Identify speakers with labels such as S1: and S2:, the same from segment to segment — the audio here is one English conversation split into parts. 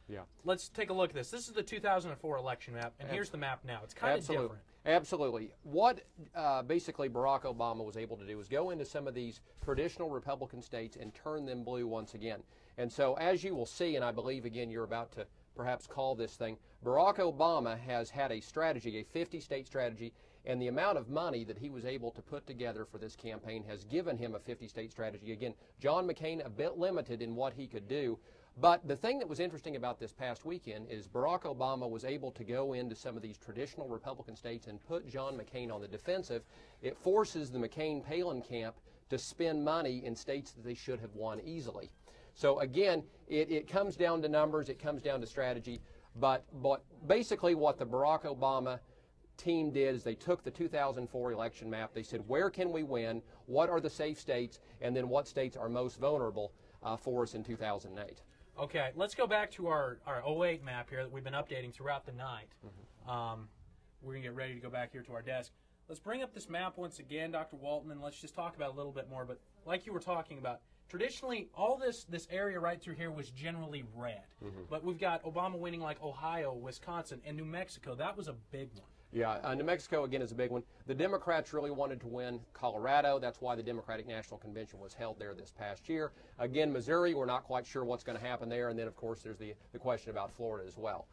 S1: Yeah.
S2: Let's take a look at this. This is the 2004 election map, and here's the map now. It's kind of different.
S1: Absolutely. What basically Barack Obama was able to do is go into some of these traditional Republican states and turn them blue once again. And so as you will see, and I believe, again, you're about to perhaps call this thing, Barack Obama has had a strategy, a 50-state strategy, and the amount of money that he was able to put together for this campaign has given him a 50-state strategy. Again, John McCain a bit limited in what he could do. But the thing that was interesting about this past weekend is Barack Obama was able to go into some of these traditional Republican states and put John McCain on the defensive. It forces the McCain-Palin camp to spend money in states that they should have won easily. So again, it comes down to numbers, it comes down to strategy, but basically what the Barack Obama team did is they took the 2004 election map, they said, where can we win, what are the safe states, and then what states are most vulnerable for us in 2008.
S2: Okay, let's go back to our 08 map here that we've been updating throughout the night. We're going to get ready to go back here to our desk. Let's bring up this map once again, Dr. Walton, and let's just talk about it a little bit more. But like you were talking about, traditionally, all this area right through here was generally red. But we've got Obama winning like Ohio, Wisconsin, and New Mexico. That was a big one.
S1: Yeah, New Mexico, again, is a big one. The Democrats really wanted to win Colorado. That's why the Democratic National Convention was held there this past year. Again, Missouri, we're not quite sure what's going to happen there. And then, of course, there's the question about Florida as well.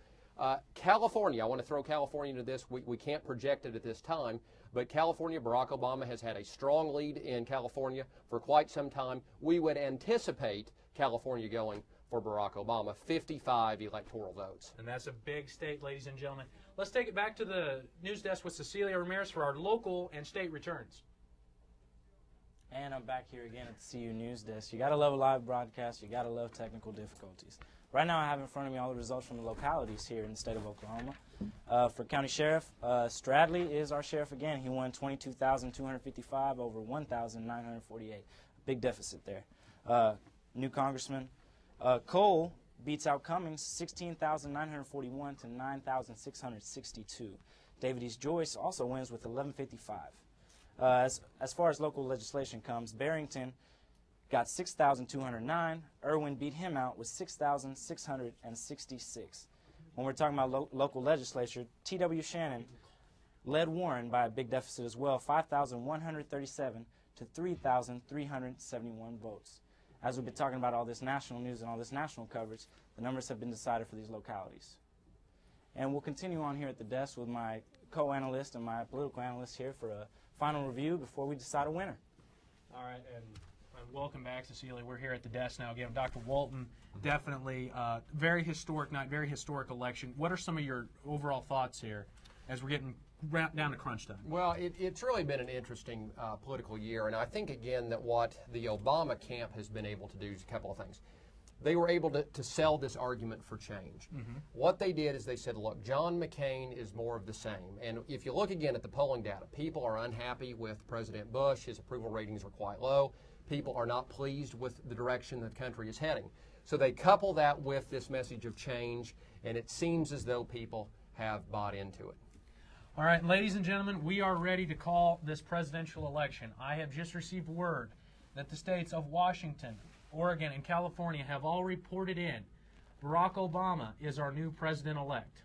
S1: California, I want to throw California into this. We can't project it at this time, but California, Barack Obama has had a strong lead in California for quite some time. We would anticipate California going for Barack Obama, 55 electoral votes.
S2: And that's a big state, ladies and gentlemen. Let's take it back to the news desk with Cecilia Ramirez for our local and state returns.
S3: And I'm back here again at the CU News Desk. You got to love a live broadcast. You got to love technical difficulties. Right now I have in front of me all the results from the localities here in the state of Oklahoma. For County Sheriff, Stradley is our sheriff again. He won 22,255 over 1,948. Big deficit there. New Congressman Cole beats out Cummings 16,941 to 9,662. David East Joyce also wins with 1155. As far as local legislation comes, Barrington got 6,209. Irwin beat him out with 6,666. When we're talking about local legislature, T.W. Shannon led Warren by a big deficit as well, 5,137 to 3,371 votes. As we've been talking about all this national news and all this national coverage, the numbers have been decided for these localities. And we'll continue on here at the desk with my co-analyst and my political analyst here for a final review before we decide a winner.
S2: All right, and welcome back, Cecilia. We're here at the desk now again. Dr. Walton, definitely very historic night, very historic election. What are some of your overall thoughts here as we're getting down to crunch time?
S1: Well, it's really been an interesting political year, and I think, again, that what the Obama camp has been able to do is a couple of things. They were able to sell this argument for change. What they did is they said, look, John McCain is more of the same. And if you look again at the polling data, people are unhappy with President Bush. His approval ratings are quite low. People are not pleased with the direction the country is heading. So they couple that with this message of change, and it seems as though people have bought into it.
S2: All right, ladies and gentlemen, we are ready to call this presidential election. I have just received word that the states of Washington, Oregon, and California have all reported in. Barack Obama is our new president-elect.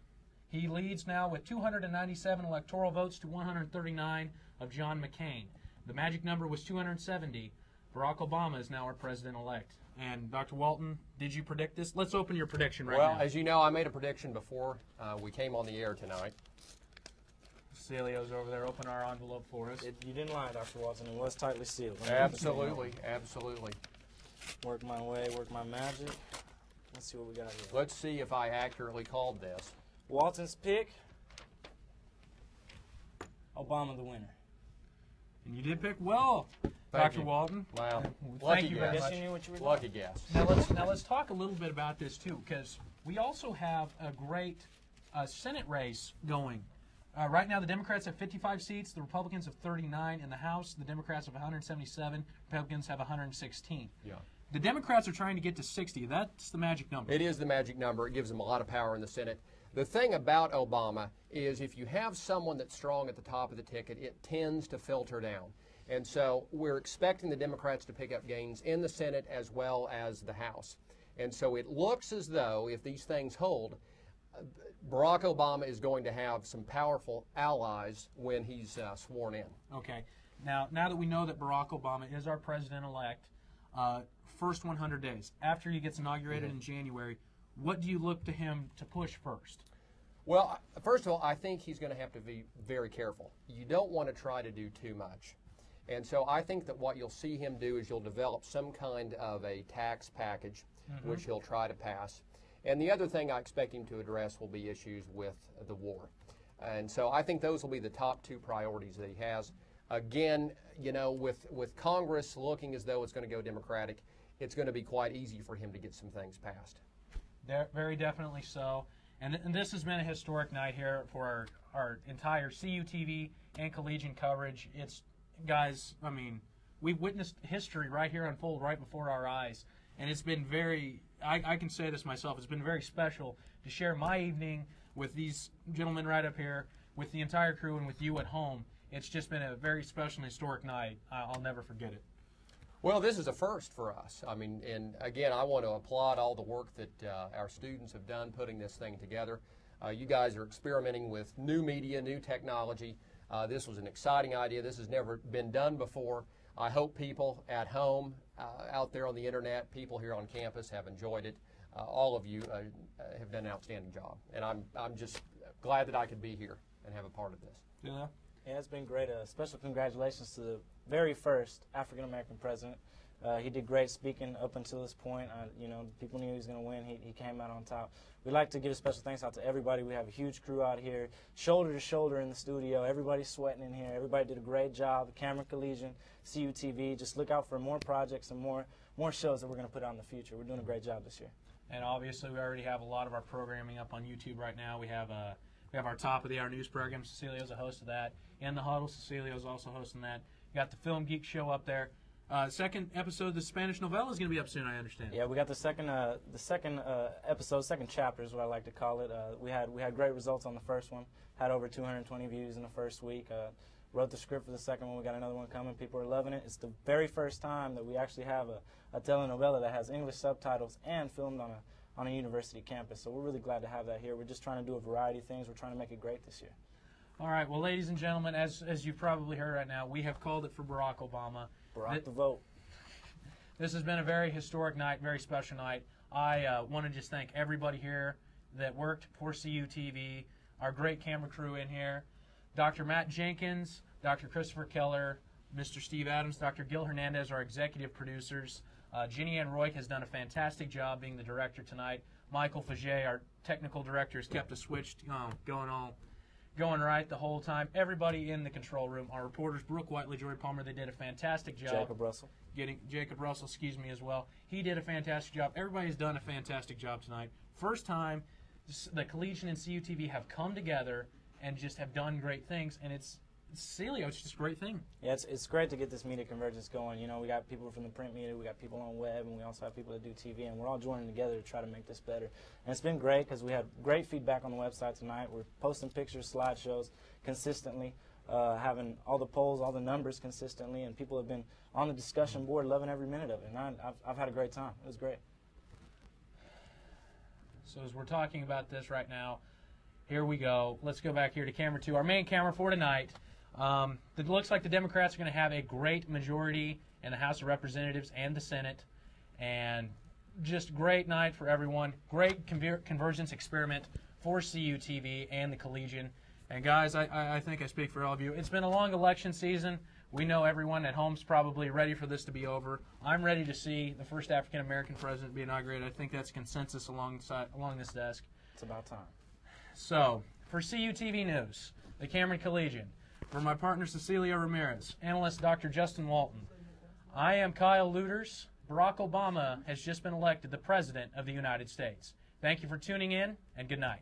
S2: He leads now with 297 electoral votes to 139 of John McCain. The magic number was 270. Barack Obama is now our president-elect. And Dr. Walton, did you predict this? Let's open your prediction right now.
S1: Well, as you know, I made a prediction before we came on the air tonight.
S2: Cecilio's over there. Open our envelope for us.
S3: You didn't lie, Dr. Walton. It was tightly sealed.
S1: Absolutely, absolutely.
S3: Work my way, work my magic. Let's see what we got here.
S1: Let's see if I accurately called this.
S3: Walton's pick, Obama the winner.
S2: And you did pick well, Dr. Walton.
S1: Wow.
S2: Thank you very much.
S3: You knew what you were doing.
S1: Lucky guess.
S2: Now let's talk a little bit about this too, because we also have a great Senate race going. Right now, the Democrats have 55 seats, the Republicans have 39 in the House. The Democrats have 177, Republicans have 116.
S1: Yeah.
S2: The Democrats are trying to get to 60. That's the magic number.
S1: It is the magic number. It gives them a lot of power in the Senate. The thing about Obama is if you have someone that's strong at the top of the ticket, it tends to filter down. And so we're expecting the Democrats to pick up gains in the Senate as well as the House. And so it looks as though, if these things hold, Barack Obama is going to have some powerful allies when he's sworn in.
S2: Okay. Now that we know that Barack Obama is our president-elect, first 100 days, after he gets inaugurated in January, what do you look to him to push first?
S1: Well, first of all, I think he's going to have to be very careful. You don't want to try to do too much. And so I think that what you'll see him do is you'll develop some kind of a tax package, which he'll try to pass. And the other thing I expect him to address will be issues with the war. And so I think those will be the top two priorities that he has. Again, you know, with Congress looking as though it's going to go Democratic, it's going to be quite easy for him to get some things passed.
S2: Very definitely so. And this has been a historic night here for our entire CUTV and Collegian coverage. It's, guys, I mean, we've witnessed history right here unfold right before our eyes. And it's been very, I can say this myself, it's been very special to share my evening with these gentlemen right up here, with the entire crew, and with you at home. It's just been a very special and historic night. I'll never forget it.
S1: Well, this is a first for us. I mean, and again, I want to applaud all the work that our students have done putting this thing together. You guys are experimenting with new media, new technology. This was an exciting idea. This has never been done before. I hope people at home, out there on the internet, people here on campus have enjoyed it. All of you have done an outstanding job, and I'm just glad that I could be here and have a part of this.
S2: Yeah.
S3: Yeah, it's been great. Special congratulations to the very first African-American president. He did great speaking up until this point. You know, people knew he was going to win. He came out on top. We'd like to give a special thanks out to everybody. We have a huge crew out here, shoulder to shoulder in the studio. Everybody's sweating in here. Everybody did a great job. Cameron Collegian, CUTV. Just look out for more projects and more shows that we're going to put out in the future. We're doing a great job this year.
S2: And obviously, we already have a lot of our programming up on YouTube right now. We have our top of the hour news program. Cecilio's a host of that. In the Huddle, Cecilio's also hosting that. You got the Film Geek show up there. Second episode of the Spanish novella is going to be up soon, I understand.
S3: Yeah, we got the second episode, second chapter is what I like to call it. We had great results on the first one. Had over 220 views in the first week. Wrote the script for the second one. We got another one coming. People are loving it. It's the very first time that we actually have a telenovela that has English subtitles and filmed on a university campus. So we're really glad to have that here. We're just trying to do a variety of things. We're trying to make it great this year.
S2: All right, well, ladies and gentlemen, as you've probably heard right now, we have called it for Barack Obama.
S3: Barack the vote.
S2: This has been a very historic night, very special night. I want to just thank everybody here that worked for CUTV, our great camera crew in here, Dr. Matt Jenkins, Dr. Christopher Keller, Mr. Steve Adams, Dr. Gil Hernandez, our executive producers. Ginny Ann Roy has done a fantastic job being the director tonight. Michael Faget, our technical director, has kept us switched, going right the whole time. Everybody in the control room, our reporters, Brooke Whiteley, Jory Palmer, they did a fantastic job. Jacob Russell, excuse me, as well. He did a fantastic job. Everybody's done a fantastic job tonight. First time the Collegian and CUTV have come together and just have done great things, and it's Celio, it's just a great thing.
S3: Yeah, it's great to get this media convergence going. You know, we got people from the print media, we got people on web, and we also have people that do TV, and we're all joining together to try to make this better. And it's been great because we had great feedback on the website tonight. We're posting pictures, slideshows consistently, having all the polls, all the numbers consistently, and people have been on the discussion board loving every minute of it. And I've had a great time. It was great.
S2: So as we're talking about this right now, here we go. Let's go back here to camera 2, our main camera for tonight. It looks like the Democrats are going to have a great majority in the House of Representatives and the Senate, and just great night for everyone. Great convergence experiment for CUTV and the Collegian. And guys, I think I speak for all of you. It's been a long election season. We know everyone at home's probably ready for this to be over. I'm ready to see the first African-American president be inaugurated. I think that's consensus along this desk.
S3: It's about time.
S2: So, for CUTV News, the Cameron Collegian, for my partner Cecilia Ramirez, analyst Dr. Justin Walton, I am Kyle Luters. Barack Obama has just been elected the President of the United States. Thank you for tuning in, and good night.